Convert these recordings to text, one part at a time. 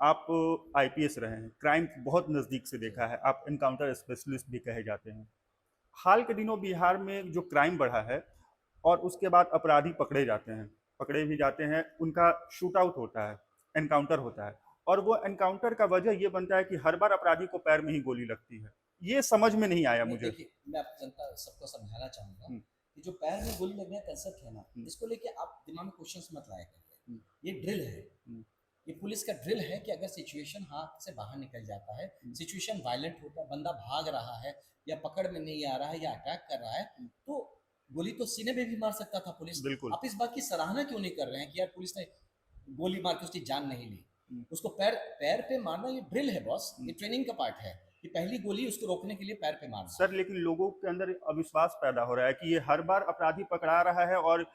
आप आईपीएस रहे हैं, क्राइम बहुत नज़दीक से देखा है, आप एनकाउंटर स्पेशलिस्ट भी कहे जाते हैं। हाल के दिनों बिहार में जो क्राइम बढ़ा है और उसके बाद अपराधी पकड़े जाते हैं, पकड़े भी जाते हैं, उनका शूट आउट होता है, एनकाउंटर होता है, और वो एनकाउंटर का वजह ये बनता है कि हर बार अपराधी को पैर में ही गोली लगती है। ये समझ में नहीं आया नहीं मुझे। देखिए, मैं आप जनता सबको समझाना चाहूँगा हम्म, कि जो पैर में गोली लगने का कंसेप्ट है ना, हम्म, इसको लेके आप दिमाग में क्वेश्चंस मत लाया हम्म, करिए। ये ड्रिल है, हम्म, ये पुलिस का ड्रिल है कि अगर सिचुएशन हाथ से बाहर निकल जाता है, हम्म, सिचुएशन वायलेंट होता है, बंदा भाग रहा है या पकड़ में नहीं आ रहा है या अटैक कर रहा है, हम्म, तो गोली तो सीने में भी मार सकता था पुलिस। बिल्कुल। आप इस बात की सराहना क्यों नहीं कर रहे हैं कि यार पुलिस ने गोली मार के उसकी जान नहीं ली? हम्म, उसको पैर पैर पे मारना ये ड्रिल है बॉस, हम्म। ये ट्रेनिंग का पार्ट है कि पहली गोली उसको रोकने के लिए पैर पे मारना है। सर लेकिन लोगों के अंदर अविश्वास पैदा हो रहा है कि ये हर बार अपराधी पकड़ा रहा है और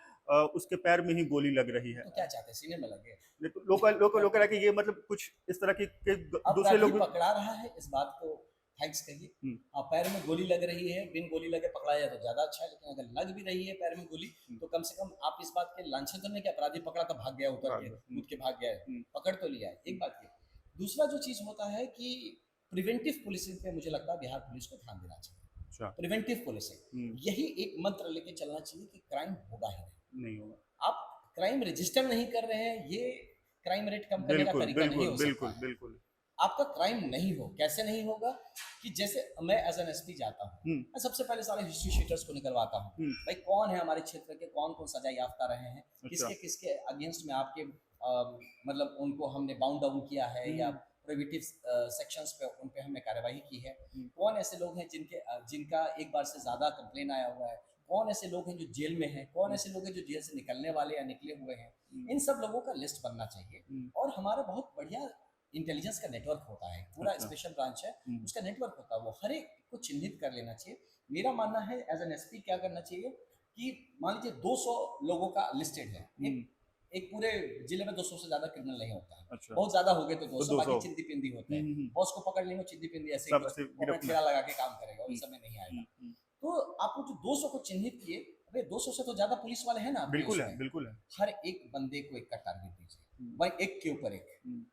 उसके पैर में ही गोली लग रही है। तो क्या चाहते हैं, सीने में लगे? लोग लोग लोग कह रहा है कि ये मतलब कुछ इस तरह के दूसरे अपराधी लोग भी। पकड़ा रहा है, इस बात को थैंक्स कहिए। हम्म, पैर में गोली लग रही है, बिन गोली लगे पकड़ा जाए तो ज़्यादा अच्छा है, लेकिन अगर लग भी रही है पैर में गोली, हम्म, तो कम से कम आप इस बात के लांछन तो नहीं कि अपराधी पकड़ा तो भाग गया, उतर के हम्म, कूद के भाग गया है, हम्म, पकड़ तो लिया है, एक बात ये। दूसरा जो चीज़ होता है कि प्रिवेंटिव पुलिसिंग पे मुझे लगता है बिहार पुलिस को ध्यान देना चाहिए। अच्छा। प्रिवेंटिव पुलिसिंग, हम्म, यही एक मंत्र लेके चलना चाहिए कि क्राइम होगा ही नहीं। नहीं होगा। आप क्राइम रजिस्टर नहीं कर रहे हैं, ये क्राइम रेट कम करने का बिल्कुल तरीका नहीं बिल्कुल हो सकता बिल्कुल है। बिल्कुल। आपका क्राइम नहीं हो, कैसे नहीं होगा? कि जैसे मैं एज एन एसपी जाता हूँ, हम्म, मैं सबसे पहले सारे हिस्ट्री शीटर्स को निकलवाता हूँ। हम्म, भाई कौन है हमारे क्षेत्र के, कौन कौन सजा याफ्ता रहे हैं, अच्छा। किसके किसके अगेंस्ट में आपके मतलब उनको हमने बाउंड डाउन किया है या हम्म, प्रोहिबिटिव सेक्शंस पे उन पे हमने कार्यवाही की है। हम्म, कौन ऐसे लोग हैं जिनका एक बार से ज़्यादा कंप्लेन आया हुआ है, कौन ऐसे लोग हैं जो जेल में हैं, कौन हम्म, ऐसे लोग हैं जो जेल से निकलने वाले या निकले हुए हैं। हम्म, इन सब लोगों का लिस्ट बनना चाहिए। हम्म, और हमारा बहुत बढ़िया इंटेलिजेंस का नेटवर्क होता है, पूरा अच्छा। स्पेशल ब्रांच है, हम्म, उसका नेटवर्क होता है, वो हर एक को चिन्हित कर लेना चाहिए। मेरा मानना है एज एन एसपी क्या करना चाहिए कि मान लीजिए 200 लोगों का लिस्टेड है, हम्म, एक एक पूरे जिले में 200 से ज्यादा क्रिमिनल नहीं होता है, अच्छा। बहुत ज्यादा हो गए तो तो 200, दो बाकी सौ चिंदी पिंदी होते हम्म, हैं। हम्म, बॉस को पकड़ लेंगे, चिंदी पिंदी ऐसे ही सब कुछ ऐसे वो अपना गिरफ्त में। ठेला लगा के काम करेगा, वो हम्म, सब में नहीं आएगा। हम्म, हम्म, तो आप वो जो 200 को चिन्हित किए, अरे 200 से तो ज्यादा पुलिस वाले हैं ना आपके बिल्कुल है उसमें, बिल्कुल है। हर एक बंदे को एक का टारगेट दीजिए, हम्म, भाई एक के ऊपर एक। हम्म,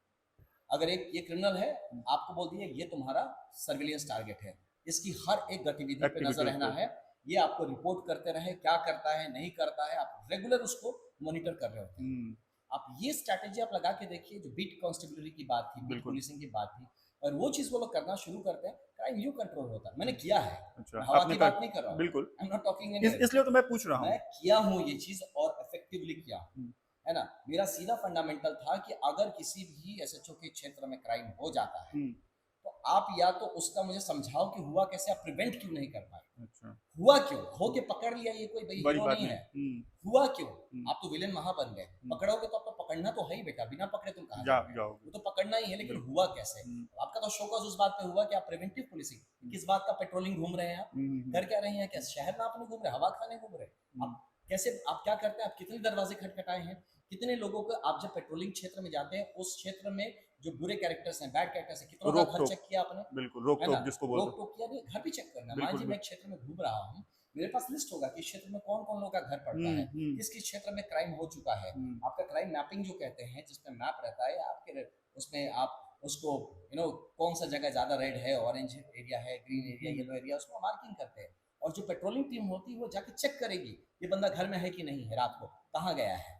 अगर एक ये क्रिमिनल है, हम्म, आपको बोल दिए ये तुम्हारा सर्विलेंस टारगेट है, इसकी हर एक गतिविधि पे नजर एक्टिविटीज रहना पे। है, ये आपको रिपोर्ट करते रहे, क्या करता है नहीं करता है, आप रेगुलर उसको मॉनिटर कर रहे होते हैं। हम्म, आप ये स्ट्रैटेजी आप लगा के देखिए, जो बीट कांस्टेबलरी की बात थी, बीट बिल्कुल। पुलिसिंग की बात थी, और वो चीज वो लोग करना शुरू करते हैं, क्राइम यू कंट्रोल होता है। मैंने किया है, अच्छा, मैं हवा आपने की कर। बात नहीं कर रहा हूँ, बिल्कुल। I am not talking any, इसलिए तो मैं पूछ रहा हूँ। मैं किया हूँ ये चीज और इफेक्टिवली किया हूँ, हम्म, है ना। मेरा सीधा फंडामेंटल था कि अगर किसी भी एसएचओ के क्षेत्र में क्राइम हो जाता है, हम्म, तो आप या तो उसका मुझे समझाओ कि हुआ कैसे, आप प्रिवेंट क्यों नहीं कर पाए, अच्छा। हुआ क्यों, हो के पकड़ लिया ये कोई भाई बड़ी हीरो बात नहीं नहीं। है, हम्म, हुआ क्यों? हम्म, आप तो विलेन महा बन गए, हम्म, पकड़ोगे तो आपको पकड़ना तो है ही बेटा, बिना पकड़े तुम कहाँ जा जाओगे? जाओगे। वो तो पकड़ना ही है, लेकिन बिल्कुल। हुआ कैसे? हम्म, आपका तो शोकस उस बात पे हुआ कि आप प्रिवेंटिव पुलिसिंग, किस बात का पेट्रोलिंग घूम रहे हैं आप, हम्म, कर क्या रहे हैं, क्या शहर में आप नहीं घूम रहे, हवा खाने घूम रहे हम्म, आप? कैसे आप क्या करते हैं, आप कितने दरवाजे खटखटाए हैं, कितने लोगों को आप जब पेट्रोलिंग क्षेत्र में जाते हैं, उस क्षेत्र में जो बुरे कैरेक्टर्स हैं, बैड कैरेक्टर्स हैं, कितनों का रोक घर टोक। चेक किया आपने, बिल्कुल, रोक है ना? टोक जिसको बोलते रोक टोक किया नहीं, घर भी चेक करना। हैं। मान बिल्कुल लीजिए मैं बिल्कुल। एक क्षेत्र में घूम रहा हूँ, मेरे पास लिस्ट होगा कि इस क्षेत्र में कौन कौन लोग का घर पड़ता है, हम्म, किस किस क्षेत्र में क्राइम हो चुका है। हम्म, आपका क्राइम मैपिंग जो कहते हैं, जिसमें मैप रहता है आपके, उसमें आप उसको कौन सा जगह ज़्यादा रेड है, ऑरेंज एरिया है, ग्रीन एरिया, हम्म, येलो एरिया, उसको मार्किंग करते हैं। और जो पेट्रोलिंग टीम होती है वो जाके चेक करेगी ये बंदा घर में है कि नहीं है, रात को कहाँ गया है,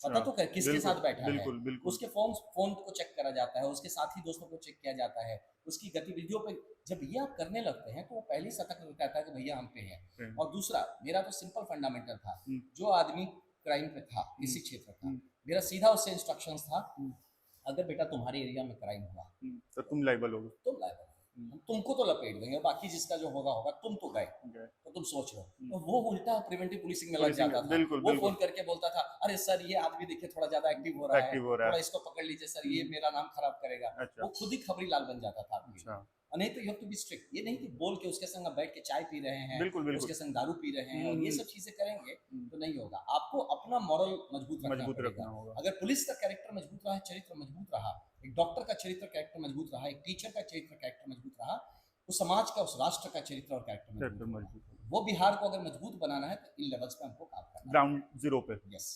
पता अच्छा। तो कर किसके बिल्कुल साथ बैठा है। बिल्कुल बिल्कुल। उसके फोन को चेक करा जाता है, उसके साथी दोस्तों को चेक किया जाता है, उसकी गतिविधियों पे। जब ये आप करने लगते हैं तो वो पहले ही सतर्क रहता है कि भैया हम पे है। हम्म, और दूसरा, मेरा तो सिंपल फंडामेंटल था, हम्म, जो आदमी क्राइम पे था, हम्म, इसी क्षेत्र था, हम्म, मेरा सीधा उससे इंस्ट्रक्शंस था, हम्म, अगर बेटा तुम्हारे एरिया में क्राइम हुआ, तो तुम लाइबल होगे। तुम लायबल हो, हम्म, हम तुमको तो लपेट देंगे, बाकी जिसका जो होगा होगा, तुम तो गए, गए। तो तुम सोच लो। हम्म, तो वो उल्टा प्रिवेंटिव पुलिसिंग में लग पुलिसिंग जाता था, बिल्कुल वो फोन बिल्कुल। करके बोलता था, अरे सर ये आदमी देखिए थोड़ा ज्यादा एक्टिव हो रहा है, एक्टिव हो रहा थोड़ा है। इसको पकड़ लीजिए सर, ये हम्म, मेरा नाम खराब करेगा। अच्छा। वो खुद ही खबरी लाल बन जाता था आपके लिए। अच्छा। और नहीं तो you have to be strict, ये नहीं कि बोल के उसके संग आप बैठ के चाय पी रहे हैं, बिल्कुल बिल्कुल। उसके संग दारू पी रहे हैं, और ये सब चीजें करेंगे हम्म, तो नहीं होगा। आपको अपना मॉरल मजबूत रखना मजबूत पड़ेगा। रखना होगा। अगर पुलिस का कैरेक्टर मजबूत रहा, चरित्र मजबूत रहा, एक डॉक्टर का चरित्र कैरेक्टर मजबूत रहा, एक टीचर का चरित्र कैरेक्टर मजबूत रहा, उस समाज का, उस राष्ट्र का चरित्र और कैरेक्टर कैरेक्टर मजबूत होगा। मजबूत होगा। वो बिहार को अगर मजबूत बनाना है तो इन लेवल्स पे हमको काम करना ग्राउंड जीरो पे। है। यस।